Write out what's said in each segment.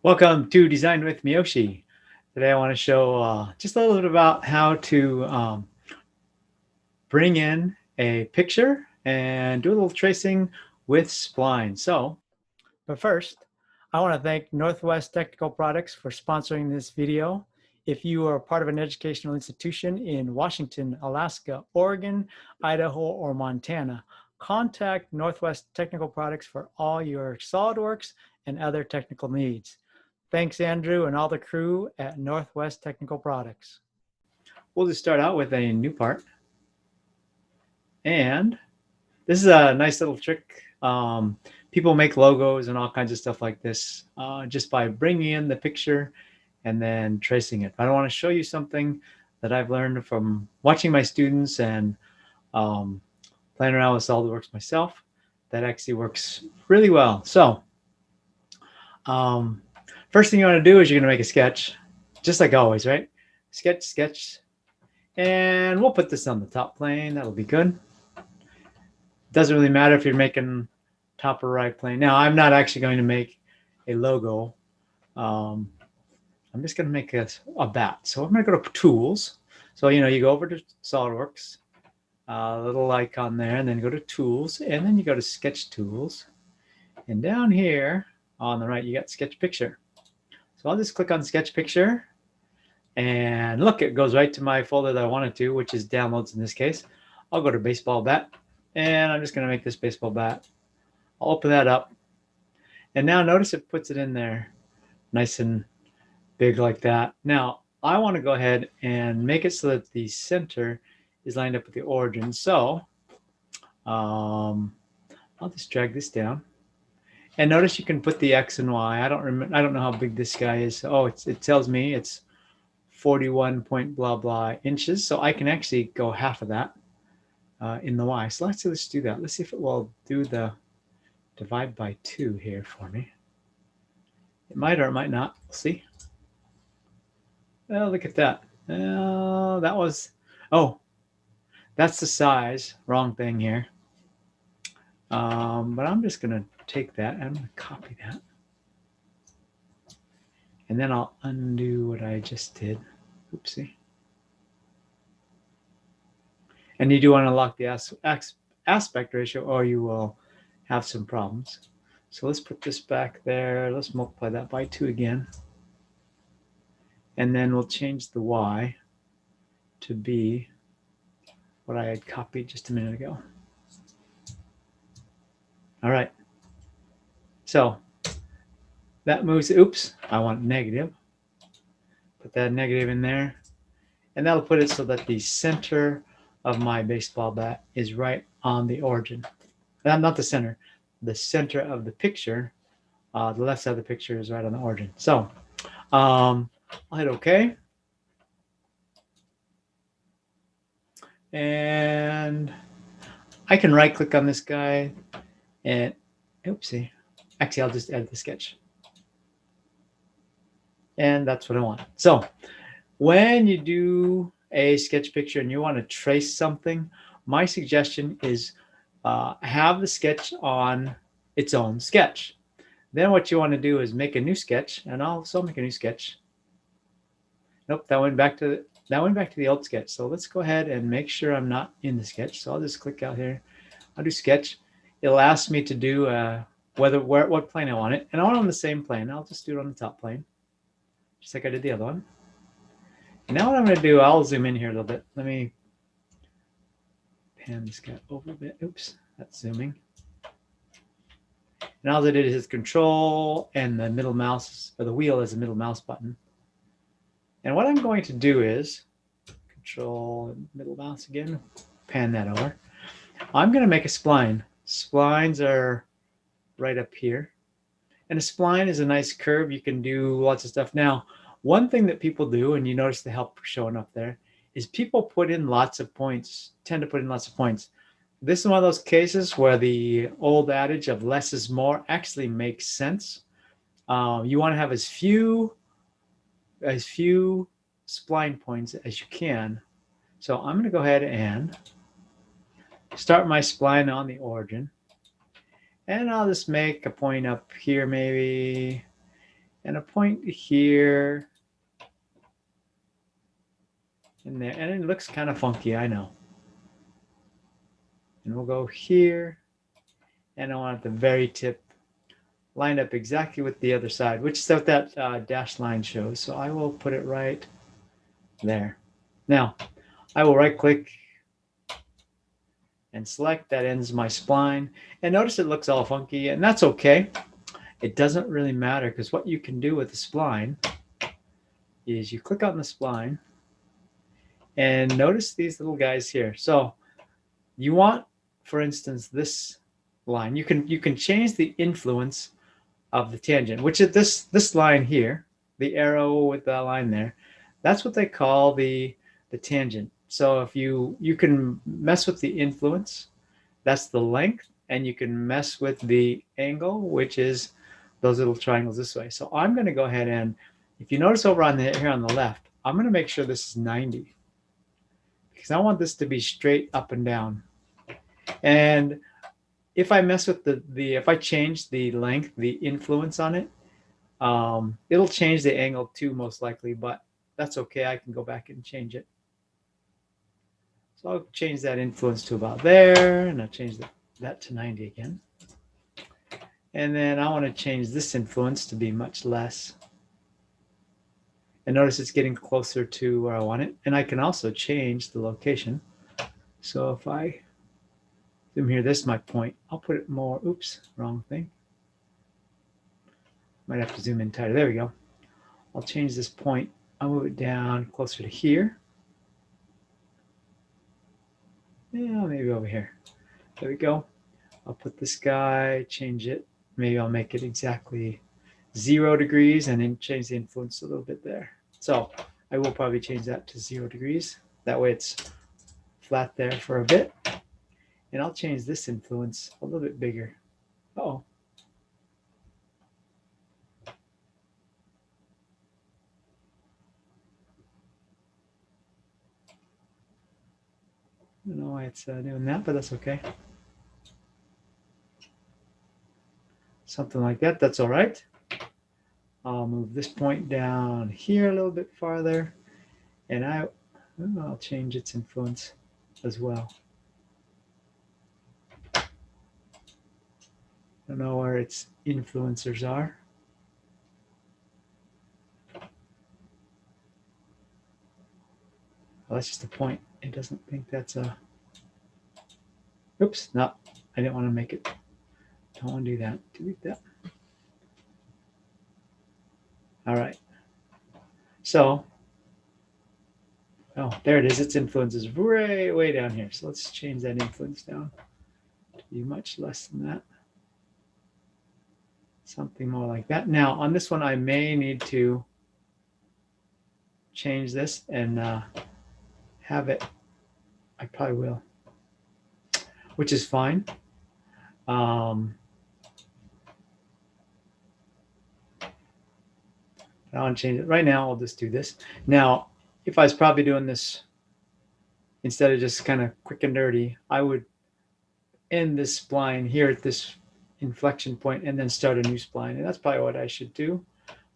Welcome to Design with Miyoshi. Today I want to show just a little bit about how to bring in a picture and do a little tracing with Spline. But first, I want to thank Northwest Technical Products for sponsoring this video. If you are part of an educational institution in Washington, Alaska, Oregon, Idaho, or Montana, contact Northwest Technical Products for all your SolidWorks and other technical needs. Thanks, Andrew, and all the crew at Northwest Technical Products. We'll just start out with a new part. And this is a nice little trick. People make logos and all kinds of stuff like this just by bringing in the picture and then tracing it. But I want to show you something that I've learned from watching my students and playing around with SolidWorks myself that actually works really well. So first thing you want to do is you're going to make a sketch, just like always, right? Sketch, sketch. And we'll put this on the top plane. That'll be good. Doesn't really matter if you're making top or right plane. Now, I'm not actually going to make a logo. I'm just going to make a bat. So I'm going to go to Tools. So, you go over to SolidWorks, little icon there, and then go to Tools, and then you go to Sketch Tools. And down here on the right, you got Sketch Picture. So I'll just click on Sketch Picture. And look, it goes right to my folder that I wanted to, which is downloads in this case. I'll go to baseball bat, and I'm just going to make this baseball bat. I'll open that up. And now notice it puts it in there nice and big like that. Now, I want to go ahead and make it so that the center is lined up with the origin. So I'll just drag this down. And notice you can put the X and Y. I don't know how big this guy is. Oh, it tells me it's 41 point blah blah inches. So I can actually go half of that in the Y. So let's do that. Let's see if it will do the divide by 2 here for me. It might or it might not. We'll see. Oh, look at that. That's the size. Wrong thing here. But I'm just going to take that. I'm going to copy that. And then I'll undo what I just did. Oopsie. And you do want to lock the aspect ratio or you will have some problems. So let's put this back there. Let's multiply that by 2 again. And then we'll change the Y to be what I had copied just a minute ago. All right. So that moves, oops, I want negative. Put that negative in there. And that'll put it so that the center of my baseball bat is right on the origin. Not the center. The center of the picture, the left side of the picture is right on the origin. So I'll hit OK. And I can right click on this guy and oopsie. Actually, I'll just edit the sketch. And that's what I want. So when you do a sketch picture and you want to trace something, my suggestion is have the sketch on its own sketch. Then what you want to do is make a new sketch, and I'll make a new sketch. Nope, that went back to the old sketch. So let's go ahead and make sure I'm not in the sketch. So I'll just click out here. I'll do sketch. It'll ask me to do what plane I want it, and I want it on the same plane. I'll just do it on the top plane, just like I did the other one. And now what I'm going to do, I'll zoom in here a little bit. Let me pan this guy over a bit. Oops, that's zooming. And all I did is control and the middle mouse, or the wheel is the middle mouse button. And what I'm going to do is control middle mouse again, pan that over. I'm going to make a spline. Splines are right up here. And a spline is a nice curve. You can do lots of stuff. Now, one thing that people do, and you notice the help showing up there, is people put in lots of points, tend to put in lots of points. This is one of those cases where the old adage of less is more actually makes sense. You want to have as few spline points as you can. So I'm going to go ahead and start my spline on the origin. And I'll just make a point up here maybe. and a point here and there. And it looks kind of funky, I know. And we'll go here, and I want at the very tip lined up exactly with the other side, which is what that dashed line shows. So I will put it right there. Now, I will right click and select. That ends my spline. And notice it looks all funky, and that's okay. It doesn't really matter, because what you can do with the spline is you click on the spline and notice these little guys here. So you want, for instance, this line. You can change the influence of the tangent, which is this line here, the arrow with the line there. That's what they call the tangent. So if you can mess with the influence, that's the length, and you can mess with the angle, which is those little triangles this way. So I'm going to go ahead and, if you notice over on here on the left, I'm going to make sure this is 90, because I want this to be straight up and down. And if I mess with if I change the length, the influence on it, it'll change the angle too, most likely, but that's okay. I can go back and change it. So I'll change that influence to about there, and I'll change that to 90 again. And then I want to change this influence to be much less. And notice it's getting closer to where I want it. And I can also change the location. So if I zoom here, this is my point. I'll put it more, oops, wrong thing. Might have to zoom in tighter. There we go. I'll change this point. I'll move it down closer to here. Yeah, maybe over here. There we go. I'll put this guy, change it. Maybe I'll make it exactly 0 degrees and then change the influence a little bit there. So I will probably change that to 0 degrees. That way it's flat there for a bit. And I'll change this influence a little bit bigger. Uh-oh. I don't know why it's doing that, but that's okay. Something like that, that's all right. I'll move this point down here a little bit farther, and I'll change its influence as well. I don't know where its influencers are. Well, that's just a point. It doesn't think that's a... Oops, no, I didn't want to make it. Don't want to do that. Delete that. All right. So, oh, there it is. Its influence is way down here. So let's change that influence down to be much less than that. Something more like that. Now, on this one, I may need to change this and have it. I probably will, which is fine. I want to change it. Right now, I'll just do this. Now, if I was probably doing this, instead of just kind of quick and dirty, I would end this spline here at this inflection point and then start a new spline. And that's probably what I should do.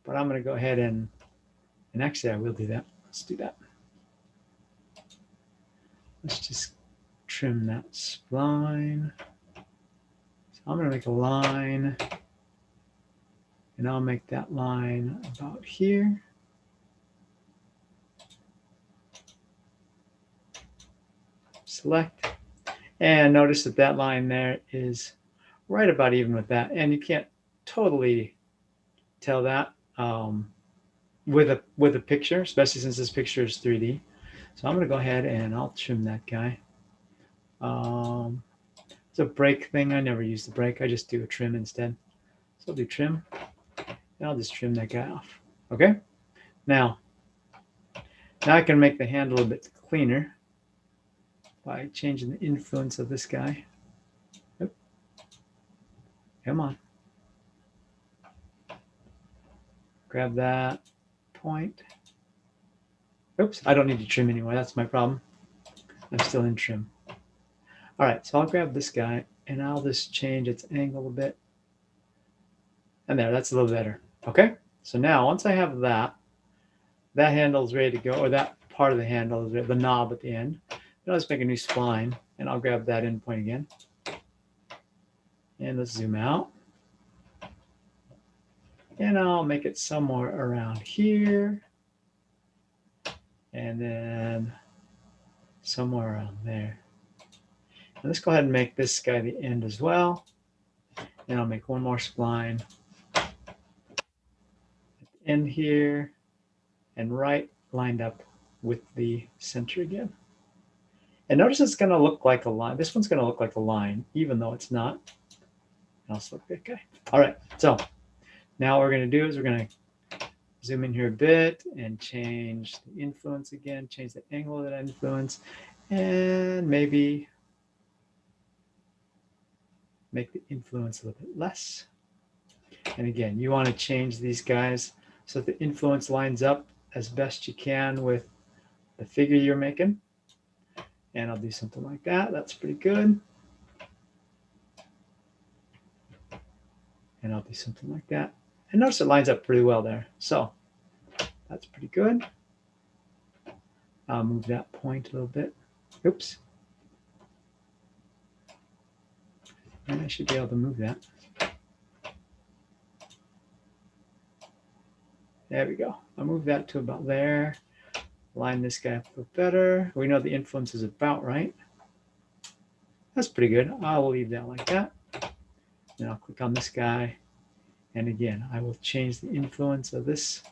But I'm going to go ahead and actually, I will do that. Let's do that. Let's just trim that spline. So I'm going to make a line. And I'll make that line about here. Select. And notice that that line there is right about even with that. And you can't totally tell that with a picture, especially since this picture is 3D. So I'm going to go ahead and I'll trim that guy. It's a break thing. I never use the break. I just do a trim instead. So I'll do trim. And I'll just trim that guy off. Okay? Now I can make the hand a little bit cleaner by changing the influence of this guy. Oop. Come on. Grab that point. Oops, I don't need to trim anymore. That's my problem. I'm still in trim. All right, so I'll grab this guy and I'll just change its angle a bit. And there, that's a little better. Okay, So now once I have that handle is ready to go, or that part of the handle is ready, the knob at the end. Then let's make a new spline, and I'll grab that endpoint again. And let's zoom out. And I'll make it somewhere around here. And then somewhere around there. And let's go ahead and make this guy the end as well. And I'll make one more spline at the end here, and right lined up with the center again. And notice it's going to look like a line. This one's going to look like a line, even though it's not. And I'll select that guy. All right, so now what we're going to do is we're going to zoom in here a bit and change the influence again, change the angle of that influence, and maybe make the influence a little bit less. And again, you want to change these guys so that the influence lines up as best you can with the figure you're making. And I'll do something like that. That's pretty good. And I'll do something like that. And notice it lines up pretty well there. So that's pretty good. I'll move that point a little bit. Oops. And I should be able to move that. There we go. I'll move that to about there. Line this guy up a little better. We know the influence is about right. That's pretty good. I'll leave that like that. Then I'll click on this guy. And again, I will change the influence of this.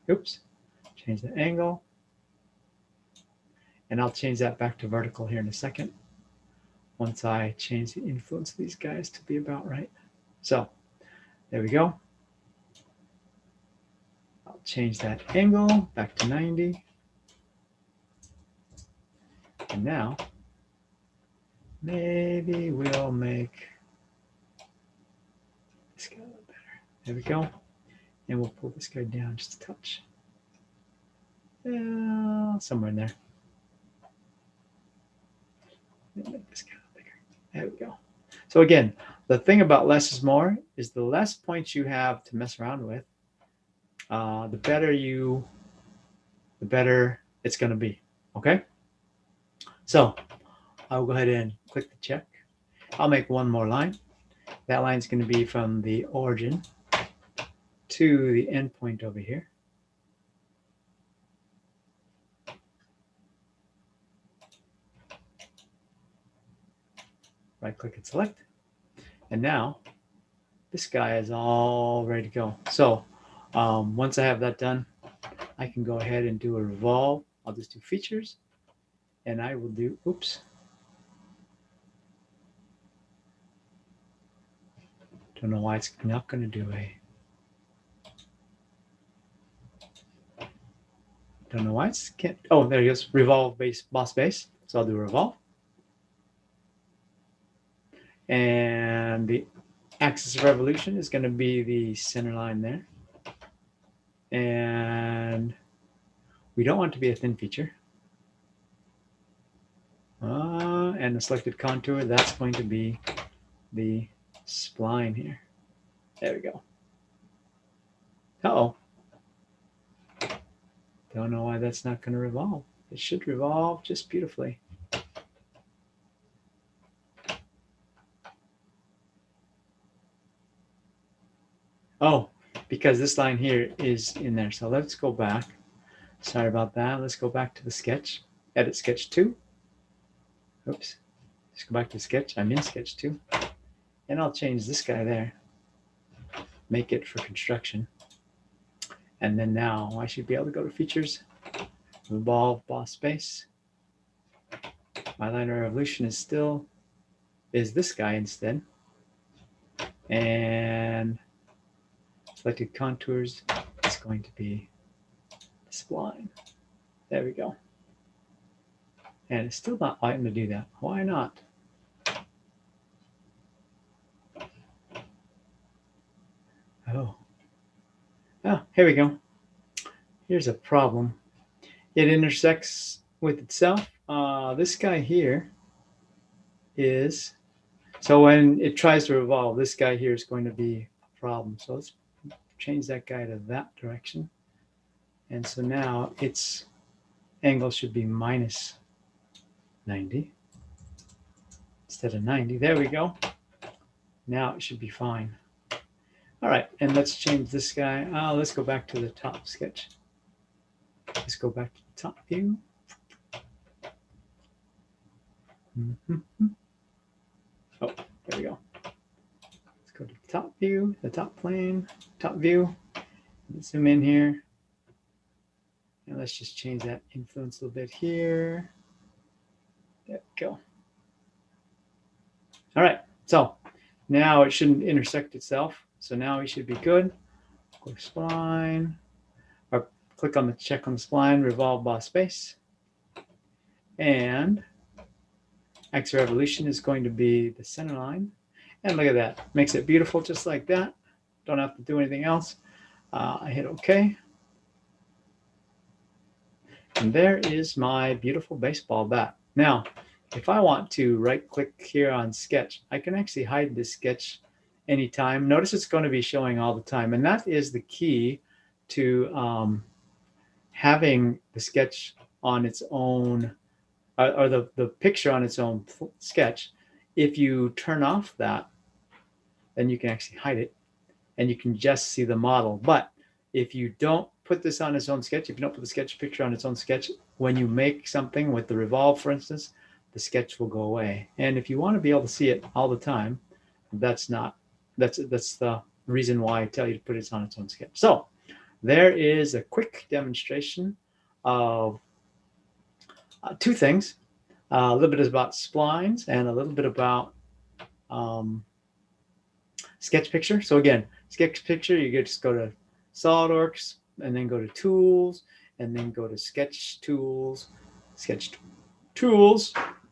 Oops. Change the angle. And I'll change that back to vertical here in a second, once I change the influence of these guys to be about right. So there we go. I'll change that angle back to 90. And now maybe we'll make this guy a little better. There we go. And we'll pull this guy down just a touch. Somewhere in there. Make this guy a little bigger. There we go. So again, the thing about less is more is the less points you have to mess around with, the better it's going to be. Okay. So I'll go ahead and click the check. I'll make one more line. That line is going to be from the origin to the endpoint over here. Right click and select. And now this guy is all ready to go. So once I have that done, I can go ahead and do a revolve. I'll just do features, and I will do, oops. Don't know why it's not going to do a, don't know why it's can't, oh, there it goes, revolve base, boss base. So I'll do revolve. And the axis of revolution is going to be the center line there. And we don't want it to be a thin feature. And the selected contour, that's going to be the spline here. There we go. Uh-oh. Don't know why that's not going to revolve. It should revolve just beautifully. Oh, because this line here is in there. So let's go back. Sorry about that. Let's go back to the sketch. Edit sketch 2. Oops. Let's go back to sketch. I'm in sketch 2. And I'll change this guy there. Make it for construction. And then now I should be able to go to features. Revolve boss space. My line of revolution is still, is this guy instead. And selected contours is going to be the spline. There we go. And it's still not letting me do that. Why not? Oh, here we go. Here's a problem. It intersects with itself. This guy here is, so when it tries to revolve, this guy here is going to be a problem. So let's change that guy to that direction. And so now its angle should be minus 90 instead of 90. There we go. Now it should be fine. All right, and let's change this guy. Let's go back to the top sketch. Let's go back to the top view. Oh, there we go. Let's go to the top view, the top plane, top view. Let's zoom in here. And let's just change that influence a little bit here. There we go. All right, so now it shouldn't intersect itself. So now we should be good. Go to spline, or click on the check on the spline, revolve boss space. And X revolution is going to be the center line. And look at that, makes it beautiful just like that. Don't have to do anything else. I hit OK. And there is my beautiful baseball bat. Now, if I want to right click here on sketch, I can actually hide this sketch anytime. Notice it's going to be showing all the time. And that is the key to having the sketch on its own, or the picture on its own sketch. If you turn off that, then you can actually hide it and you can just see the model. But if you don't put this on its own sketch, if you don't put the sketch picture on its own sketch, when you make something with the revolve, for instance, the sketch will go away. And if you want to be able to see it all the time, that's the reason why I tell you to put it on its own sketch. So there is a quick demonstration of two things. A little bit about splines and a little bit about sketch picture. So again, sketch picture, you just go to Solidworks and then go to tools and then go to sketch tools,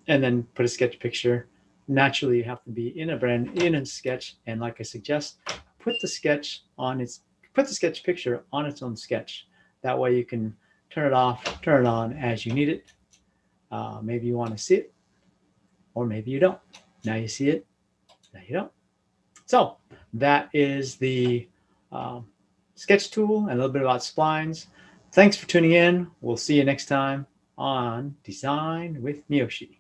and then put a sketch picture. Naturally, you have to be in a sketch, and like I suggest, put the sketch picture on its own sketch. That way you can turn it off, turn it on as you need it. Maybe you want to see it, or maybe you don't. Now you see it, now you don't. So that is the sketch tool and a little bit about splines. Thanks for tuning in. We'll see you next time on Design with Miyoshi.